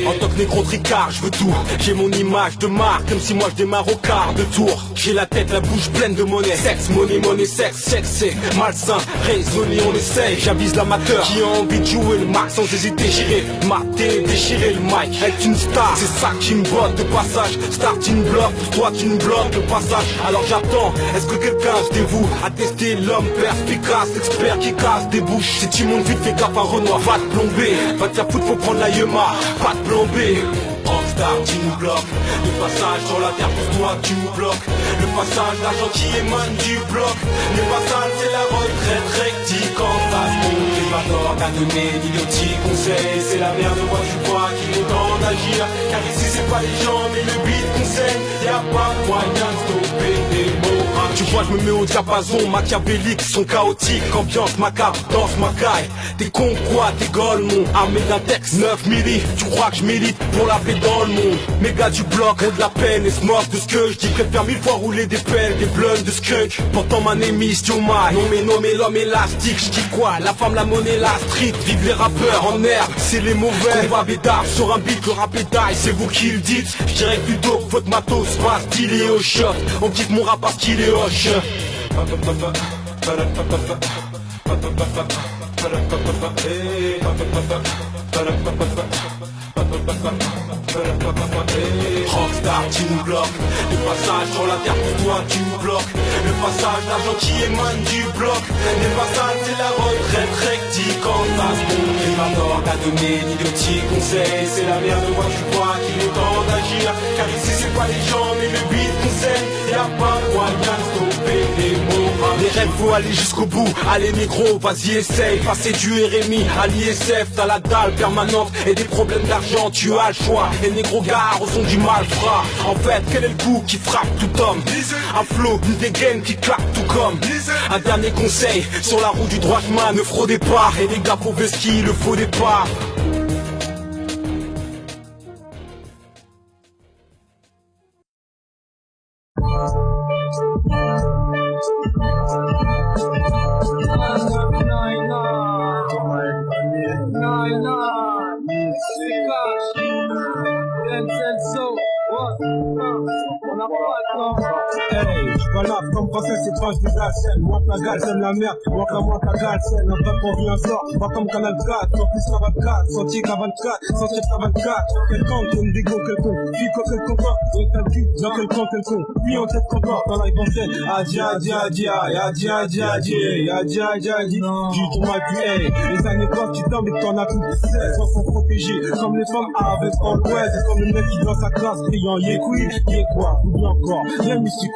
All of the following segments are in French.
En tant que négro tricard, je veux tout. J'ai mon image de marque, comme si moi je démarre au quart de tour. J'ai la tête, la bouche pleine de monnaie. Sexe, money, money, sexe, sexe, c'est malsain. Raisonner, on essaye. J'avise l'amateur qui a envie de jouer le max sans hésiter. J'irai mater, déchirer le mic. Être une star, c'est ça qui me botte de passage. Start une bloque, toi tu me bloques le passage. Alors j'attends, est-ce que quelqu'un se dévoue à tester l'homme perspicace, expert qui casse des bouches. Si tu montes vite, fais gaffe à Renoir, va te plomber. Va te faire foutre, faut prendre la yema, pas de plan B. Rockstar, tu nous bloques. Le passage sur la terre pour toi, tu nous bloques. Le passage, l'argent qui émane du bloc. Le passage, c'est la retraite rectique en face. Bon, j'ai pas d'ordre à donner, d'idiotiques conseils. C'est la merde, moi je vois qu'il est temps d'agir. Car ici, c'est pas les gens, mais le beat conseille. Y'a pas moyen de stopper des mots. Tu vois, je me mets au diapason, machiavélique, son chaotique, ambiance macabre, danse macaille. T'es con quoi, t'es gold, mon armé d'un texte 9 milli, tu crois que je milite pour la paix dans le monde. Mes gars du bloc ont de la peine et se moquent de ce que je dis. Préfère 1000 fois rouler des pelles, des blunts de skunk. Pourtant ma name is Yomai. Non mais l'homme élastique, je dis quoi? La femme, la monnaie, la street. Vive les rappeurs en herbe, c'est les mauvais. On va bédard sur un beat, le rap est taille, c'est vous qui le dites. Je dirais que plutôt que votre matos passe qu'il est au shot. On kiffe mon rap parce qu'il est hoche. Rockstar, tu nous bloques. Le passage sur la terre pour toi, tu nous bloques. Le passage, l'argent qui émane du bloc. Le passage, c'est la retraite rectique en face. Bon, j'ai pas d'ordre à donner, d'idiotiques conseils. C'est la merde, moi je crois qu'il est temps d'agir. Car ici, c'est pas les gens, mais le beat conseille. Y'a pas moyen de stopper les mots. Les rêves, faut aller jusqu'au bout. Allez négro, vas-y essaye. Passer du RMI à l'ISF, t'as la dalle permanente et des problèmes d'argent, tu as le choix. Et négro gare au son du malfrat. En fait, quel est le coup qui frappe tout homme? Un flow, une dégaine qui claque tout comme. Un dernier conseil, sur la route du droit chemin, ne fraudez pas. Et les gars, faut ski, le faux départ. Hey, voilà, comme princesse et tranche des alcènes. Moi ta gale, j'aime la merde, moi ta gale, c'est un vrai pour rien sort. Pas comme Canal 4, sur plus qu'à 24, sentier qu'à 24, sentier qu'à 24. Quelqu'un tourne des gros, quelqu'un, puis quoi quelqu'un pas, on calcule, dans quel camp, quelqu'un, puis en tête qu'on part, dans la en scène. Adi, du ton mal puis hey, les anecdotes qui tombent et t'en as plus de 16, sans s'en protéger, comme les femmes avec All-West, et comme le mec qui dans sa classe, criant yé quoi, oublie encore, y'a mystique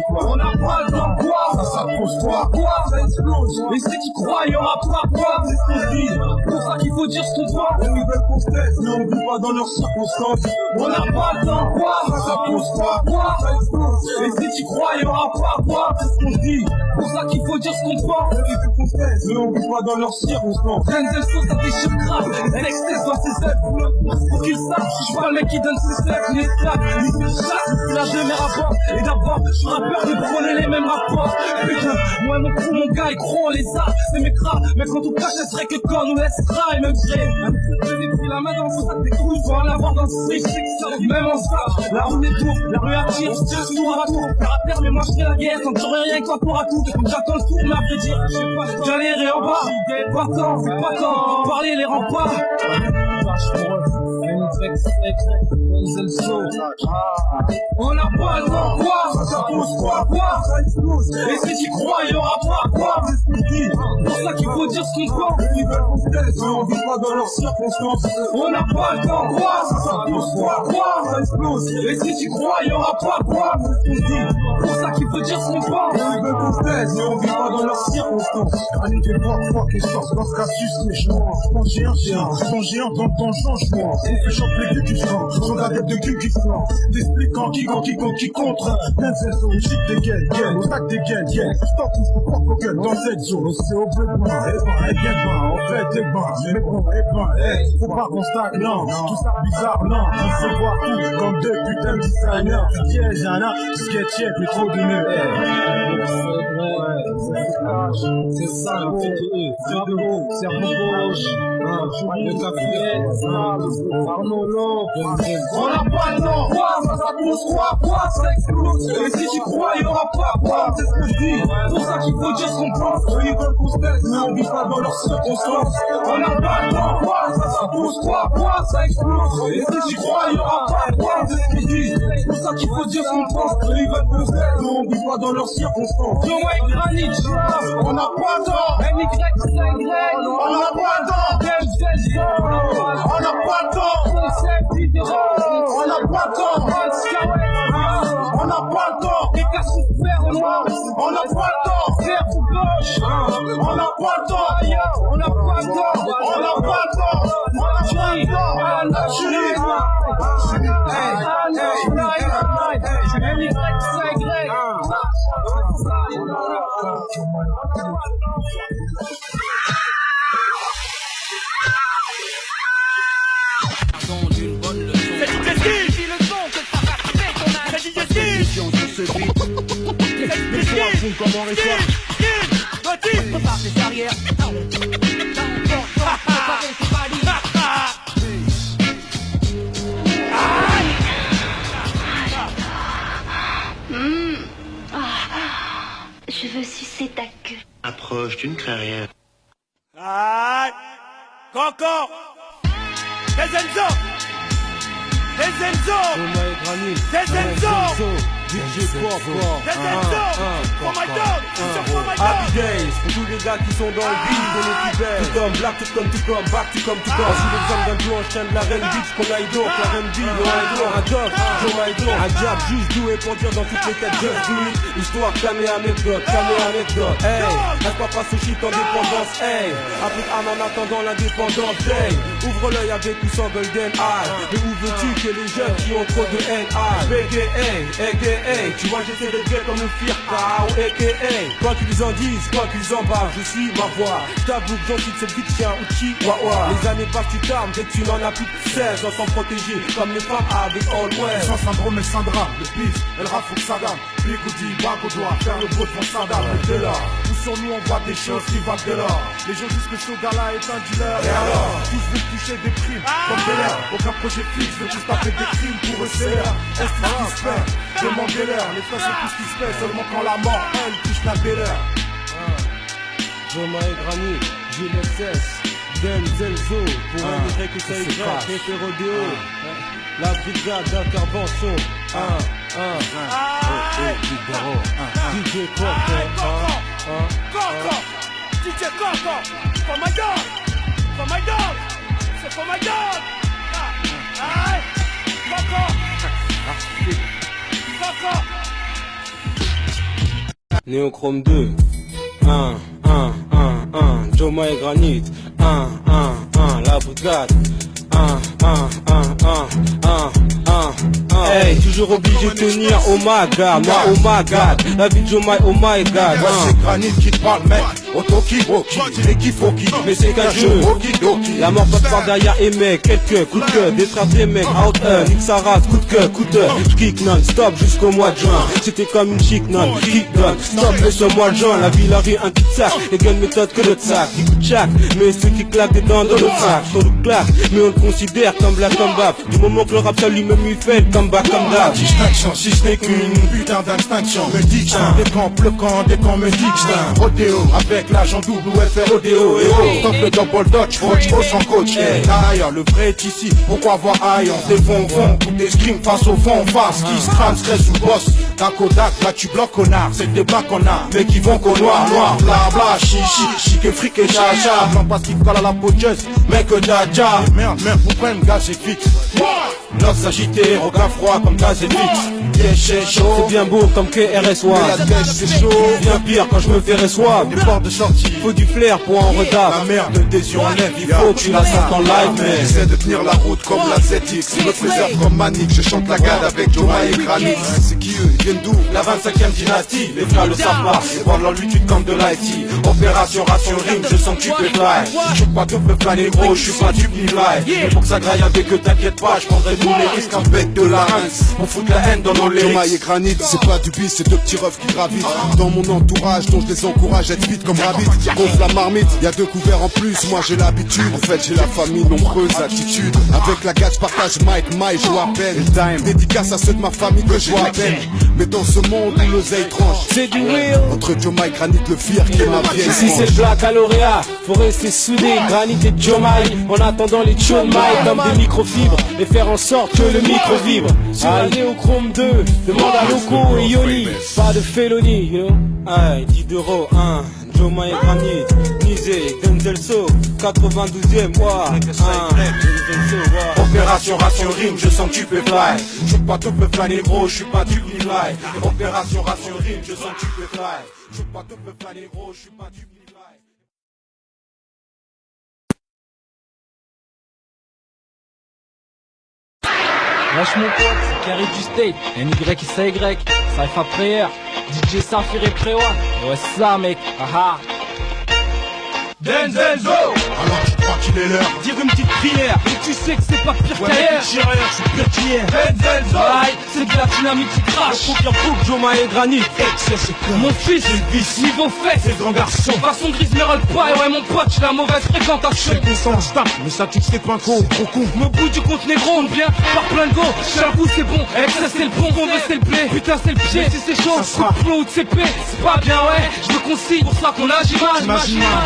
quoi. On n'a pas le temps quoi, ça pose quoi, ça explose. Mais c'est qui croient, y'aura pas quoi, c'est ce qu'on se dit. Pour ça qu'il faut dire ce qu'on voit. Les nouvelles contestent, mais on vit pas dans leurs circonstances. On n'a pas le temps quoi, ça pose quoi, ça explose. Mais si tu crois, y'aura pas quoi, c'est ce qu'on se dit. Pour ça qu'il faut dire ce qu'on voit. Les nouvelles contestent, mais on vit pas dans leurs circonstances. Denzel Sauce, ça déchire grave. Elle extase dans ses œufs. Pour qu'ils sachent, je suis pas le mec qui donne ses œufs. Il esclave, il fait chasse, il a jamais rapport. Et d'abord, je suis rappeur, mais prenez les mêmes rapports. Putain, moi mon crew, mon gars, ils croient, on les a. C'est mes cras, mais quand on cache, ce serait que quand on nous laissera. Et même gré, j'ai pris la main dans le sac des couilles. Faut en avoir dans le street, même en sac. La rue est tour, la rue attire, tour à tour. Terre à terre, mais moi je fais la guerre. Tant que j'aurai rien que toi pour à tout. J'attends le tour, mais à vrai dire, je sais pas, j'allais en bas. Pas tant, parler les remparts. On n'a pas le temps, quoi, ça pose quoi, ça explose. Et si tu crois, y'aura pas quoi, c'est ce qu'on dit. Pour ça qu'il faut dire ce qu'on croit. Ils veulent qu'on se taise, mais on vit pas dans leurs circonstances. On n'a pas le temps, quoi, ça pose quoi, ça explose. Et si tu crois, y'aura pas quoi, c'est ce qu'on dit. Pour ça qu'il faut dire ce qu'on croit. Ils veulent qu'on se taise, mais on vit pas dans leurs circonstances. Allez, des fois, les sorts, dans ce cas, suce les chemins. Ton géant dans ton changement. On fait chanter les du sang, son adepte de cul qui sort. T'expliquant qui contre, Denzel on chic des gaines, on stack des gaines, stop ou crois qu'au gueule dans cette zone, c'est au bleu de bain, on fait des bains, mais bon, faut pas qu'on stagne, non, tout ça bizarre, non, on se voit tous comme deux putains de designers, piège, sketch, plus trop de nœuds, c'est ça, cerveau gauche, le café, Arnaud Lop, on n'a pas le temps, ça pousse, ça explose, et si tu crois, il y aura pas, c'est ce que je dis, pour ça qu'il faut dire ce qu'on pense, eux ils veulent qu'on se taise, mais on vit pas dans leurs circonstances, on n'a pas le temps, ça pousse, ça explose, et si tu crois, il y aura pas, c'est ce que je dis, pour ça qu'il faut dire ce qu'on pense, eux ils veulent qu'on se taise, mais on vit pas dans leurs circonstances, on n'a pas le temps, MY, on n'a pas le temps, on n'a pas le temps, on n'a pas le temps, on n'a pas le temps, les cas sous fer noir, on n'a pas le temps, vert ou gauche, on n'a pas le temps, on n'a pas le temps, on n'a pas le temps, Comment on ressort prépare tes arrières. Je veux sucer ta queue. Approche, tu ne crées rien. Aïe Coco Des Enzo DJ Pop, for my dog, Happy Days, pour tous les gars qui sont dans le beat, on est plus belle. Tout comme black, tout comme, back, tout comme. Sous l'exemple d'un blanc, je tiens de la reine bitch, qu'on aille donc, la reine bitch, le idol, un dog, Joe Maidon, un jab, juste doué pour dire dans toutes les têtes, just do it. Histoire, camé anecdote, hey, reste pas face au shit en dépendance, hey, applique arme en attendant l'indépendance, hey, ouvre l'œil avec ou sans golden eye, mais où veux-tu que les jeunes qui ont trop de haine aillent, aka, tu vois j'essaie d'être gay comme le firka ou aka, quoi qu'ils en disent, quoi qu'ils en bavent, je suis ma voix, j't'avoue que j'en cite cette vie de chien ou chihuahua. Les années passent, tu t'armes, dès que tu n'en as plus de 16 ans sans protéger, comme les femmes avec All West. Sans syndrome et syndrome, le pisse, elle rafouk Saddam, puis goudi, bac au doigt, faire le beau devant Saddam, et de là, où sur nous on voit des choses qui valent de l'or. Les gens disent que ce gars-là est un dealer, et alors, tous veulent toucher des primes, comme de l'air, aucun projet fixe, veut juste taper des crimes pour eux c'est l'air. Est-ce qu'ils se fait, demandez-leur, les faits c'est tout ce qui se fait, seulement quand la mort, elle, touche la belle-heure. Joma et Granit, JLSS, Denzelzo, pour un Y que ça Y, effet rodéo, la brigade d'intervention, DJ Coco, DJ Coco, for my dog, c'est for my dog, Coco, Néochrome 2, Joma et Granit, la brigade, hey, toujours obligé de tenir, oh my god, moi oh my god, la vie de Joma, oh my god. Ouais, c'est Granit qui te parle, mec, Otoki-woki, et qui faut qui, mais c'est qu'un jeu, la mort passe par derrière et mec, quelques coups de queue, détrape des mecs, out nique sa race, coup de queue, j'kick non-stop jusqu'au mois de juin, c'était comme une chic non, kick non, stop laisse-moi le joint, la ville arrive un petit sac, et quelle méthode que le sac, qui coûte chaque, mais ceux qui claquent des dents dans le sac, sur le claque, mais on le considère comme black comme baf, du moment que le rap ça lui-même lui fait le comeback comme d'hab. Distinction, si ce n'est qu'une putain d'extinction, me dit que des camps, le camp, des camps me dit que rodéo, avec l'agent double ou FR rodéo, et oh, top le double dodge, coach, sans coach, d'ailleurs, le vrai est ici, pourquoi voir ailleurs, des fonds, ou des scrims face au fond, face, qui se crame, stress ou boss, d'un Kodak, là tu bloques connard, c'est des blagues qu'on a, mais qui vont qu'au noir, bla bla, chic et fric et chacha, non parce qu'il colle à la peau de mec, dja, merde, vous prenez gaz et fixe. Noces agitées, regard froid comme gaz et c'est chaud. C'est bien beau comme KRS-One. Mais la pêche c'est chaud. Bien pire quand je me fais reçoir. Des portes de sortie. Faut du flair pour en redave. La merde des yeux en lèvres. Il faut que tu la sentes en live, mais j'essaie de tenir la route comme la ZX. Je me préserve comme Manic. Je chante la garde avec Joma et Granit. C'est qui eux? Ils viennent d'où? La 25e dynastie, les frères le savent pas. Et voir leur lutte comme de l'IT. Opération ration rime, je sens que tu peux fly. Je suis pas tout peu fly négro, je suis pas du ni fly. Mais pour que ça graille avec eux, t'inquiète pas, je prendrai tous les risques en bec de la rince. Pour foutre la haine dans nos lyrics. Joma et Granit, c'est pas du bis, c'est deux petits refs qui gravitent dans mon entourage, dont je les encourage à être vite comme rabbit. Gonfle la marmite, y'a 2 couverts en plus, moi j'ai l'habitude. En fait j'ai la famille, nombreuse attitude. Avec la gâche partage Mike, joue à peine. Dédicace à ceux de ma famille que je vois à peine. Mais dans ce monde où l'oseille tranche, c'est du real. Entre Joma et Granit, le fier qui est ma vieille. Si c'est le black à lauréat, faut rester soudé. Granit et Jomai, en attendant les Chomai comme des microfibres, et faire en sorte que le micro vibre. Allez au Chrome 2, demande à Loco et Yoli. Pas de félonie, you know. Aïe, 10 euros, 1, Joma et Granit, Nizé, Denzel So, 92e, moi, Opération ration rime, je sens que tu peux fly. Je suis pas tout peu fly négro, je suis pas du ni fly. Opération ration rime, je sens que tu peux fly. Je suis pas tout peu fly négro, je suis pas du ni fly. Wesh mon pote, Carré du State, NYSAY, Cypher Prayer, DJ Saphir et Préwa. Ouais c'est ça mec, haha. Denzel Zo. Alors tu crois qu'il est l'heure? Dire une petite prière, et tu sais que c'est pas pire qu'ailleurs. Je suis pire qu'hier. Denzel Zo. C'est de la dynamite qui crache. Faut qu'il retrouve Joma et Granit. Mon fils, niveau fait, c'est le grand garçon. Façon grise ne roule pas, et ouais mon pote, j'ai la mauvaise fréquentation. C'est le sens tape, mais ça tu sais pas trop con. Me bout du compte négro, on vient par plein de go. J'avoue c'est bon, excès c'est le bon, on veut c'est le play. Putain c'est le pied, si c'est chaud, coup de plomb ou de CP. C'est pas bien ouais, je me consigne, pour ça qu'on agit mal.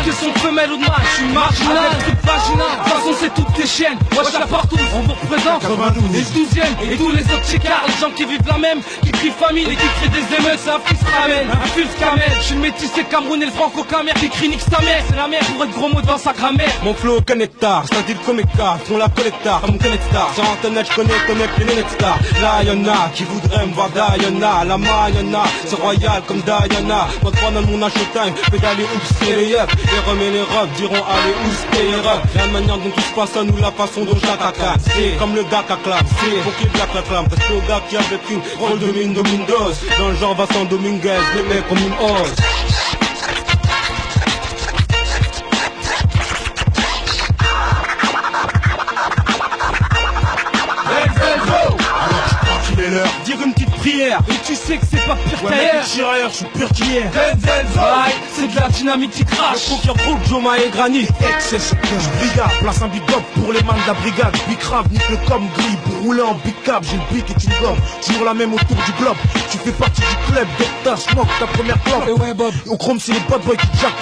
Que son femelle ou de mal, je suis marginal, toute vaginal. De toute façon c'est toutes tes chiennes, moi je la partout, on vous représente. Et le 12e, et tous les autres chécards, les gens qui vivent la même, qui crient famille et qui créent des émeutes, c'est un fils ramène, un fils camel. Je suis le métissé Cameroun et le franco-camère, qui crie nique sa mère, c'est la mère pour être gros mot devant sa grammaire. Mon flow aucun nectar, c'est un deal comme Ectar, on la collectar, comme Connectar. Sur internet je connais les Nextar. Là y'en a qui voudraient me voir Diana, la Mayana, c'est royal comme Diana. Moi trois dans mon showtime, pédaler oups c'est les up. Les rhums et les robes diront allez oups et les robes. La manière dont tout se passe à nous, la façon dont j'attaque. C'est comme le DAC acclame, c'est pour qu'il black l'acclame. Parce que le gars qui avec une rôle de mine Domindos. Dans le genre Vincent Dominguez, les mecs comme une hose. Dire une petite prière, et tu sais que c'est pas pire qu'ailleurs. Je suis pire qu'hier. Denzel Zo. C'est de la dynamite qui crache. Faut qu'il retrouve Joma et Granit. Excès, brigade, place un big up pour les man de la brigade. Big rave, nique le com gris pour rouler en big cap. J'ai le bic et une gomme, toujours la même autour du globe. Tu fais partie du club, Docteur Smoke, ta première clope. Et ouais Bob, au chrome c'est les bad boys qui jack.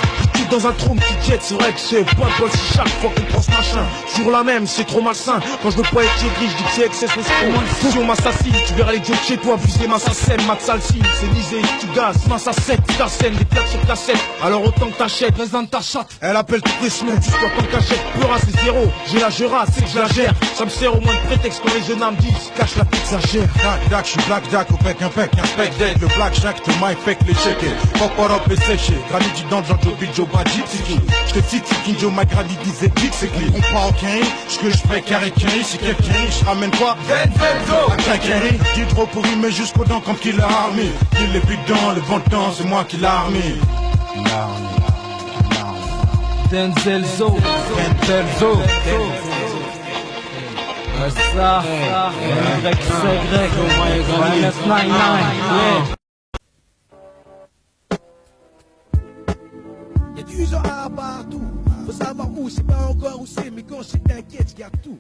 Dans un trône qui jet, c'est vrai que c'est pas de bol si chaque fois qu'on prend ce machin. Toujours la même, c'est trop malsain. Quand je veux pas être gris, je dis que c'est excès, c'est si on m'assassine, tu verras les dieux de chez toi, viser ma sassène, ma salsine, c'est lisé, tu gazes, ma sassette, ta scène, des plaques sur cassette. Alors autant que t'achètes, présente ta chatte. Elle appelle toutes les semaines, tu dois tant qu'achète, pleura c'est zéro. J'ai la gera, c'est que je la gère. Ça me sert au moins de prétexte quand les jeunes âmes disent, cache la tête, ça gère. Dac, je suis black dac, au pec, un pec dead. Le black jack, te my fake, les checker. Pop up et séché, Granit dit dans le genre Joe Bill, Joe Badji, je te cite, c'est Kinjo, ma Granit disait clic, c'est clic. On part au quinri, ce que je fais carré quinri, si quelqu'un je ramène quoi? Un quinri, qui est trop pourri, mais jusqu'aux dents comme qu'il a armé. Il est plus dans le bon temps, c'est moi qui l'a armé. Denzel Zo. Denzel Zo. Ça, Y'a du genre partout, faut savoir où, c'est pas encore où c'est, mais quand c'est t'inquiète, je garde tout.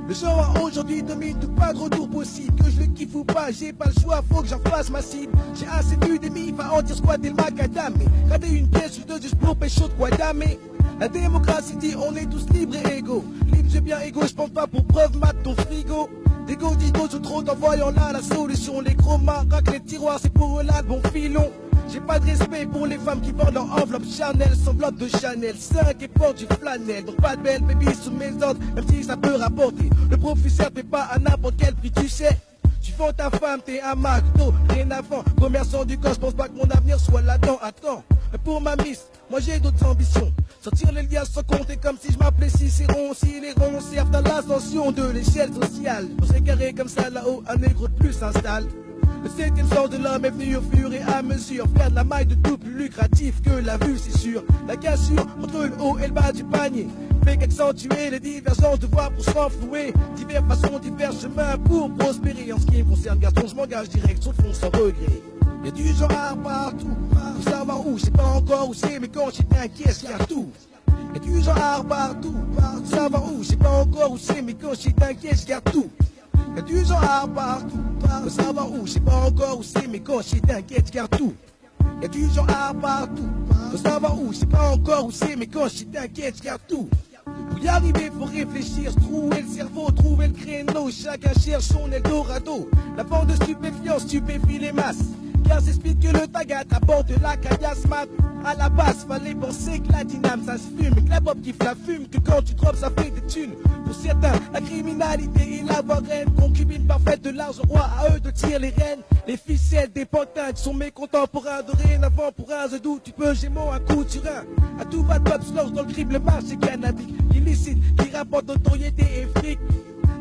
Le genre aujourd'hui domine tout, pas de retour possible. Que je le kiffe ou pas, j'ai pas le choix, faut que j'en fasse ma cible. J'ai assez vu des mifs à en dire squatter le macadam. Rater une pièce ou deux juste pour pécho de quoi damer. La démocratie dit on est tous libres et égaux. Libre j'ai bien égaux, je pense pas pour preuve mat ton frigo. Des gondigos ou trop en voyant là la solution. Les chromas, raque les tiroirs, c'est pour eux là le bon filon. J'ai pas de respect pour les femmes qui vendent leur enveloppe Chanel, semblantes de Chanel 5 et portent du flanelle. Donc pas de belle baby sous mes ordres, même si ça peut rapporter. Le professeur fait pas à n'importe quel prix, tu sais. Tu vends ta femme, t'es un McDo, rien avant. Commerçant du corps, je pense pas que mon avenir soit là-dedans. Attends, mais pour ma miss, moi j'ai d'autres ambitions. Sortir les liasses sans compter comme si je m'appelais Cicéron. Si les ronds servent dans l'ascension de l'échelle sociale. Dans ces carrés comme ça là-haut, un négro de plus s'installe. Le 7e sens de l'homme est venu au fur et à mesure. Faire de la maille de tout plus lucratif que la vue, c'est sûr. La cassure entre le haut et le bas du panier fait qu'accentuer les divergences de voix pour se renflouer. Diverses façons, divers chemins pour prospérer. En ce qui me concerne, garçon, je m'engage direct sur le fond sans regret. Y'a du genre partout, faut savoir où, je sais pas encore où c'est, mais quand j'y t'inquiète, y'a tout. Y'a du genre partout, faut savoir où, je sais pas encore où c'est, mais quand j'y t'inquiète, y'a tout. Y'a du genre partout, faut savoir où, je sais pas encore où c'est, mais quand j'y t'inquiète, y'a tout. Y'a du genre partout, faut savoir où, je sais pas encore où c'est, mais quand j'y t'inquiète, y'a tout. Pour y arriver, faut réfléchir, se trouver le cerveau, trouver le créneau. Chacun cherche son Eldorado. La bande de stupéfiants stupéfie les masses. Car c'est speed que le tagat apporte de la caillasse mat. À la base, fallait penser que la dyname ça se fume. Que la pop kiffe la fume, que quand tu drops ça fait des thunes. Pour certains, la criminalité est la reine. Concubine parfaite de l'argent roi, à eux de tirer les rênes. Les ficelles des pantins qui sont mes contemporains. Dorénavant pour un doux, tu peux gémeaux un coup de rein. À tout va de pop slurs dans le crible, le marché cannabique. Illicite, qui rapporte notoriété et fric.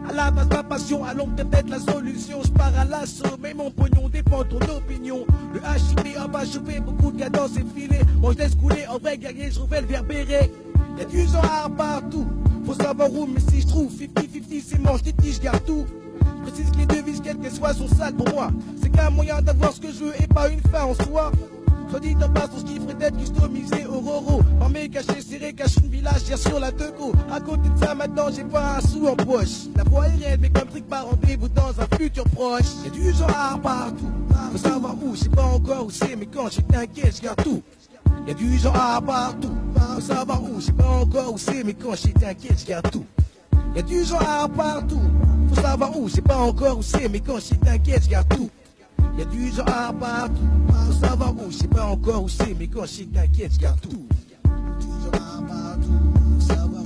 À la base ma passion, à longue peut-être la solution. Je pars à l'assaut, mais mon pognon dépend de ton opinion. Le HIP en va choper beaucoup de cadence et filets. Moi je laisse couler, en vrai guerrier, je révèle vers béret. Y'a du genre partout, faut savoir où, mais si je trouve 50-50 c'est manche, je garde tout. Je précise que les devises, quelles qu'elles soient, sont sales pour moi. C'est qu'un moyen d'avoir ce que je veux et pas une fin en soi. Soit dit en passant, ce qui ferait d'être customisé au roro. Par mes cachets serrés, cache une village, gère sur la Teco. À côté de ça, maintenant, j'ai pas un sou en poche. La voie est réelle, mais comme truc par rendez-vous dans un futur proche. Y'a du genre partout, faut savoir où, je sais pas encore où c'est, mais quand je t'inquiète, je garde tout. Y'a du genre partout, faut savoir où, je sais pas encore où c'est, mais quand je t'inquiète, je garde tout. Y'a du genre partout, faut savoir où, je sais pas encore où c'est, mais quand je t'inquiète, je garde tout. Y'a du genre partout, faut savoir où, je sais pas encore où c'est, mais quand je t'inquiète, je garde tout. Y'a du genre partout, faut savoir